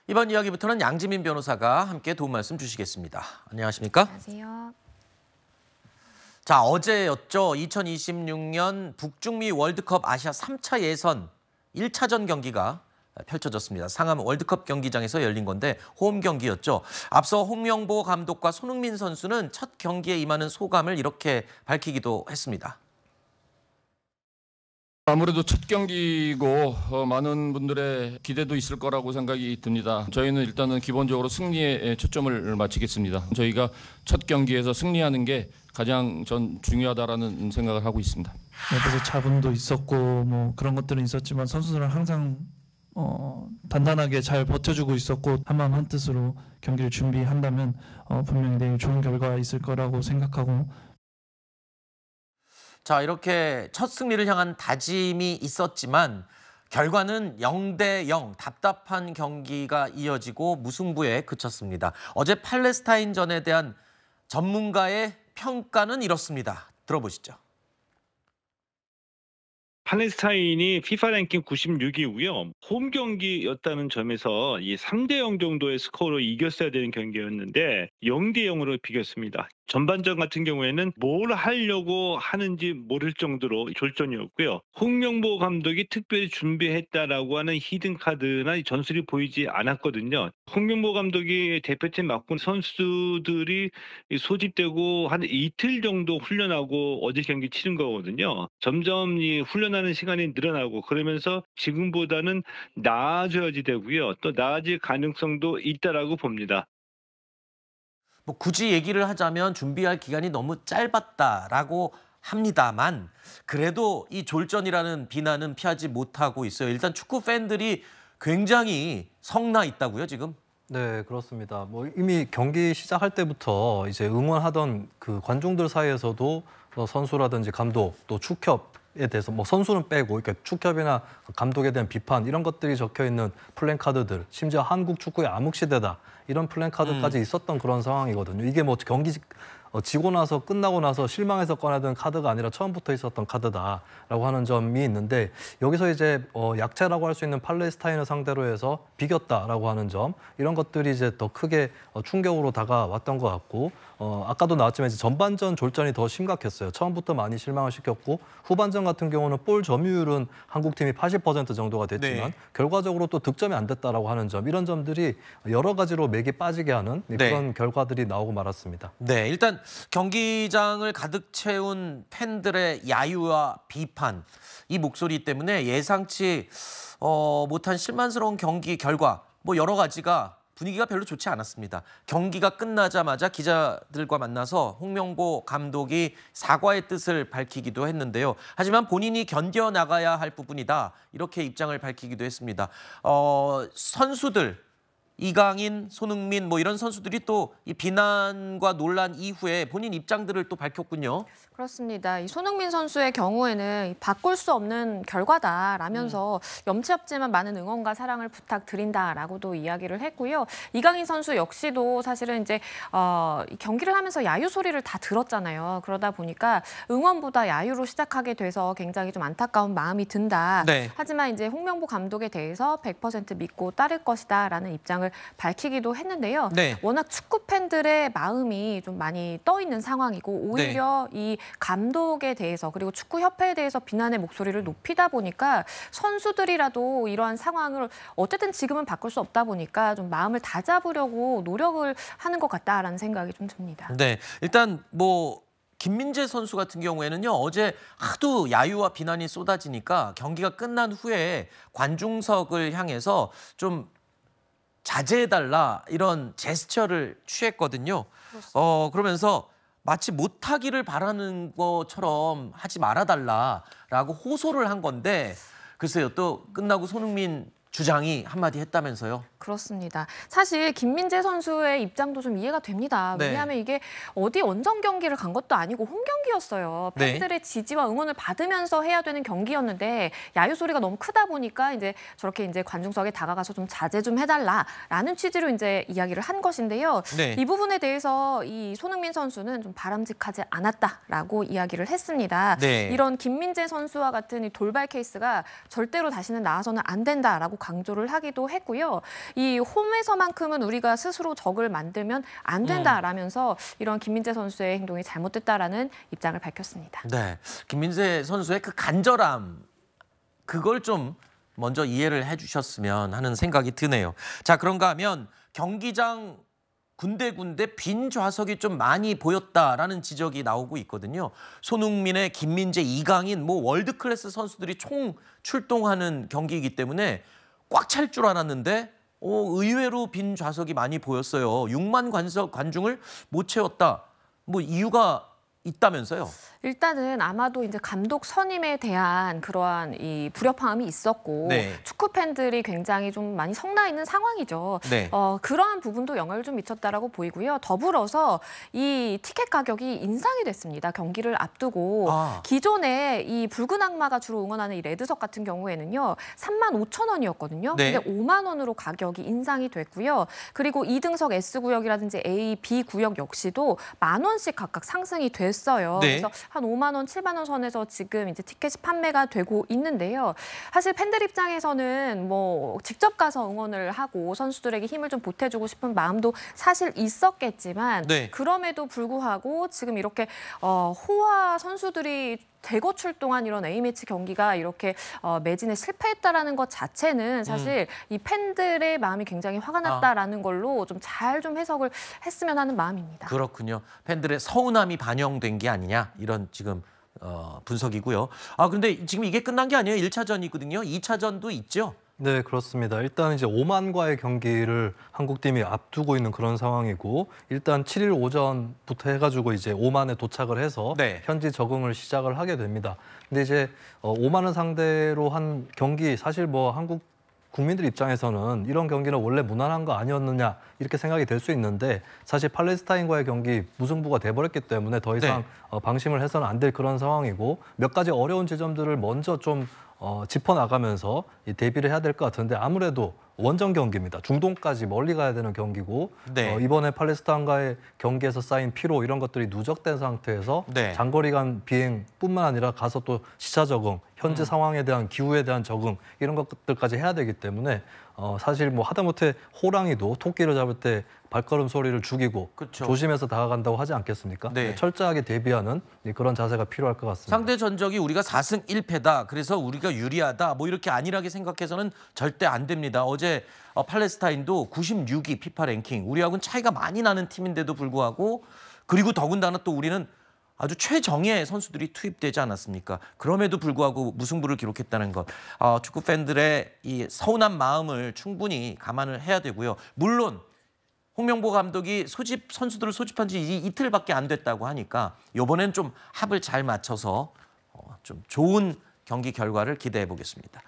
이번 이야기부터는 양지민 변호사가 함께 도움 말씀 주시겠습니다. 안녕하십니까? 안녕하세요. 자, 어제였죠. 2026년 북중미 월드컵 아시아 3차 예선 1차전 경기가 펼쳐졌습니다. 상암 월드컵 경기장에서 열린 건데 홈 경기였죠. 앞서 홍명보 감독과 손흥민 선수는 첫 경기에 임하는 소감을 이렇게 밝히기도 했습니다. 아무래도 첫 경기고 많은 분들의 기대도 있을 거라고 생각이 듭니다. 저희는 일단은 기본적으로 승리에 초점을 맞추겠습니다. 저희가 첫 경기에서 승리하는 게 가장 전 중요하다라는 생각을 하고 있습니다. 옆에서 자본도 있었고 뭐 그런 것들은 있었지만 선수들은 항상 단단하게 잘 버텨주고 있었고 한마음 한뜻으로 경기를 준비한다면 분명히 내일 좋은 결과가 있을 거라고 생각하고. 자, 이렇게 첫 승리를 향한 다짐이 있었지만 결과는 0대0 답답한 경기가 이어지고 무승부에 그쳤습니다. 어제 팔레스타인전에 대한 전문가의 평가는 이렇습니다. 들어보시죠. 팔레스타인이 FIFA 랭킹 96위고요. 홈 경기였다는 점에서 이 3대0 정도의 스코어로 이겼어야 되는 경기였는데 0대0으로 비겼습니다. 전반전 같은 경우에는 뭘 하려고 하는지 모를 정도로 졸전이었고요. 홍명보 감독이 특별히 준비했다라고 하는 히든카드나 전술이 보이지 않았거든요. 홍명보 감독이 대표팀 맡고 선수들이 소집되고 한 이틀 정도 훈련하고 어제 경기 치른 거거든요. 점점 이 훈련하는 시간이 늘어나고 그러면서 지금보다는 나아져야지 되고요. 또 나아질 가능성도 있다라고 봅니다. 뭐 굳이 얘기를 하자면 준비할 기간이 너무 짧았다라고 합니다만 그래도 이 졸전이라는 비난은 피하지 못하고 있어요. 일단 축구 팬들이 굉장히 성나 있다고요, 지금? 네, 그렇습니다. 뭐 이미 경기 시작할 때부터 이제 응원하던 그 관중들 사이에서도 선수라든지 감독 또 축협에 대해서 뭐 선수는 빼고 그러니까 축협이나 감독에 대한 비판 이런 것들이 적혀 있는 플랜카드들, 심지어 한국 축구의 암흑 시대다 이런 플랜카드까지 있었던 그런 상황이거든요. 이게 뭐 경기 지고 나서 끝나고 나서 실망해서 꺼내던 카드가 아니라 처음부터 있었던 카드다라고 하는 점이 있는데 여기서 이제 약체라고 할 수 있는 팔레스타인을 상대로 해서 비겼다라고 하는 점 이런 것들이 이제 더 크게 충격으로 다가왔던 것 같고 아까도 나왔지만 이제 전반전 졸전이 더 심각했어요. 처음부터 많이 실망을 시켰고 후반전 같은 경우는 볼 점유율은 한국 팀이 80% 정도가 됐지만 결과적으로 또 득점이 안 됐다라고 하는 점 이런 점들이 여러 가지로 맥이 빠지게 하는 그런 결과들이 나오고 말았습니다. 네, 일단 경기장을 가득 채운 팬들의 야유와 비판 이 목소리 때문에 예상치 못한 실망스러운 경기 결과 뭐 여러 가지가 분위기가 별로 좋지 않았습니다. 경기가 끝나자마자 기자들과 만나서 홍명보 감독이 사과의 뜻을 밝히기도 했는데요. 하지만 본인이 견뎌나가야 할 부분이다. 이렇게 입장을 밝히기도 했습니다. 선수들, 이강인, 손흥민 뭐 이런 선수들이 또 이 비난과 논란 이후에 본인 입장들을 또 밝혔군요. 그렇습니다. 이 손흥민 선수의 경우에는 바꿀 수 없는 결과다라면서 염치 없지만 많은 응원과 사랑을 부탁드린다라고도 이야기를 했고요. 이강인 선수 역시도 사실은 이제 경기를 하면서 야유 소리를 다 들었잖아요. 그러다 보니까 응원보다 야유로 시작하게 돼서 굉장히 좀 안타까운 마음이 든다. 네. 하지만 이제 홍명보 감독에 대해서 100% 믿고 따를 것이다라는 입장을 밝히기도 했는데요. 네. 워낙 축구 팬들의 마음이 좀 많이 떠 있는 상황이고 오히려 이 감독에 대해서 그리고 축구협회에 대해서 비난의 목소리를 높이다 보니까 선수들이라도 이러한 상황을 어쨌든 지금은 바꿀 수 없다 보니까 좀 마음을 다잡으려고 노력을 하는 것 같다라는 생각이 좀 듭니다. 네, 일단 뭐 김민재 선수 같은 경우에는요. 어제 하도 야유와 비난이 쏟아지니까 경기가 끝난 후에 관중석을 향해서 좀 자제해달라 이런 제스처를 취했거든요. 그러면서 마치 못하기를 바라는 것처럼 하지 말아달라라고 호소를 한 건데 글쎄요. 또 끝나고 손흥민 주장이 한마디 했다면서요? 그렇습니다. 사실 김민재 선수의 입장도 좀 이해가 됩니다. 왜냐하면 이게 어디 원정 경기를 간 것도 아니고 홈 경기였어요. 팬들의 지지와 응원을 받으면서 해야 되는 경기였는데 야유 소리가 너무 크다 보니까 이제 저렇게 이제 관중석에 다가가서 좀 자제 좀 해달라라는 취지로 이제 이야기를 한 것인데요. 이 부분에 대해서 이 손흥민 선수는 좀 바람직하지 않았다라고 이야기를 했습니다. 이런 김민재 선수와 같은 이 돌발 케이스가 절대로 다시는 나와서는 안 된다라고 강조를 하기도 했고요. 이 홈에서만큼은 우리가 스스로 적을 만들면 안 된다라면서 이런 김민재 선수의 행동이 잘못됐다라는 입장을 밝혔습니다. 네, 김민재 선수의 그 간절함 그걸 좀 먼저 이해를 해주셨으면 하는 생각이 드네요. 자, 그런가 하면 경기장 군데군데 빈 좌석이 좀 많이 보였다라는 지적이 나오고 있거든요. 손흥민의 김민재, 이강인 뭐 월드 클래스 선수들이 총 출동하는 경기이기 때문에 꽉 찰 줄 알았는데 의외로 빈 좌석이 많이 보였어요. 6만 관중을 못 채웠다. 뭐 이유가 있다면서요? 일단은 아마도 이제 감독 선임에 대한 그러한 이 불협화음이 있었고 네. 축구 팬들이 굉장히 좀 많이 성나 있는 상황이죠. 네. 그러한 부분도 영향을 좀 미쳤다라고 보이고요. 더불어서 이 티켓 가격이 인상이 됐습니다. 경기를 앞두고 기존에 이 붉은 악마가 주로 응원하는 이 레드석 같은 경우에는요 35,000원이었거든요. 네. 근데 5만 원으로 가격이 인상이 됐고요. 그리고 2등석 S 구역이라든지 A, B 구역 역시도 10,000원씩 각각 상승이 됐어요. 네. 그래서 한 5만 원, 7만 원 선에서 지금 이제 티켓이 판매가 되고 있는데요. 사실 팬들 입장에서는 뭐 직접 가서 응원을 하고 선수들에게 힘을 좀 보태주고 싶은 마음도 사실 있었겠지만 네. 그럼에도 불구하고 지금 이렇게 호화 선수들이 대거 출동한 이런 A매치 경기가 이렇게 매진에 실패했다라는 것 자체는 사실 이 팬들의 마음이 굉장히 화가 났다라는 걸로 좀 잘 좀 해석을 했으면 하는 마음입니다. 그렇군요. 팬들의 서운함이 반영된 게 아니냐 이런 지금 분석이고요. 그런데 지금 이게 끝난 게 아니에요. 1차전이거든요. 2차전도 있죠. 네, 그렇습니다. 일단 이제 오만과의 경기를 한국팀이 앞두고 있는 그런 상황이고 일단 7일 오전부터 해가지고 이제 오만에 도착을 해서 네. 현지 적응을 시작을 하게 됩니다. 근데 이제 오만을 상대로 한 경기 사실 뭐 한국 국민들 입장에서는 이런 경기는 원래 무난한 거 아니었느냐 이렇게 생각이 될 수 있는데 사실 팔레스타인과의 경기 무승부가 돼버렸기 때문에 더 이상 방심을 해서는 안 될 그런 상황이고 몇 가지 어려운 지점들을 먼저 좀 짚어나가면서 대비를 해야 될 것 같은데 아무래도 원정 경기입니다. 중동까지 멀리 가야 되는 경기고 네. 이번에 팔레스타인과의 경기에서 쌓인 피로 이런 것들이 누적된 상태에서 네. 장거리 간 비행뿐만 아니라 가서 또 시차 적응, 현지 상황에 대한 기후에 대한 적응 이런 것들까지 해야 되기 때문에 사실 뭐 하다못해 호랑이도 토끼를 잡을 때 발걸음 소리를 죽이고 그쵸. 조심해서 다가간다고 하지 않겠습니까? 네. 철저하게 대비하는 그런 자세가 필요할 것 같습니다. 상대 전적이 우리가 4승 1패다. 그래서 우리가 유리하다. 뭐 이렇게 안일하게 생각해서는 절대 안 됩니다. 어제 팔레스타인도 96위 피파 랭킹. 우리하고는 차이가 많이 나는 팀인데도 불구하고 그리고 더군다나 또 우리는 아주 최정예 선수들이 투입되지 않았습니까? 그럼에도 불구하고 무승부를 기록했다는 것. 축구 팬들의 이 서운한 마음을 충분히 감안을 해야 되고요. 물론 홍명보 감독이 선수들을 소집한 지 이틀밖에 안 됐다고 하니까 이번엔 좀 합을 잘 맞춰서 좀 좋은 경기 결과를 기대해 보겠습니다.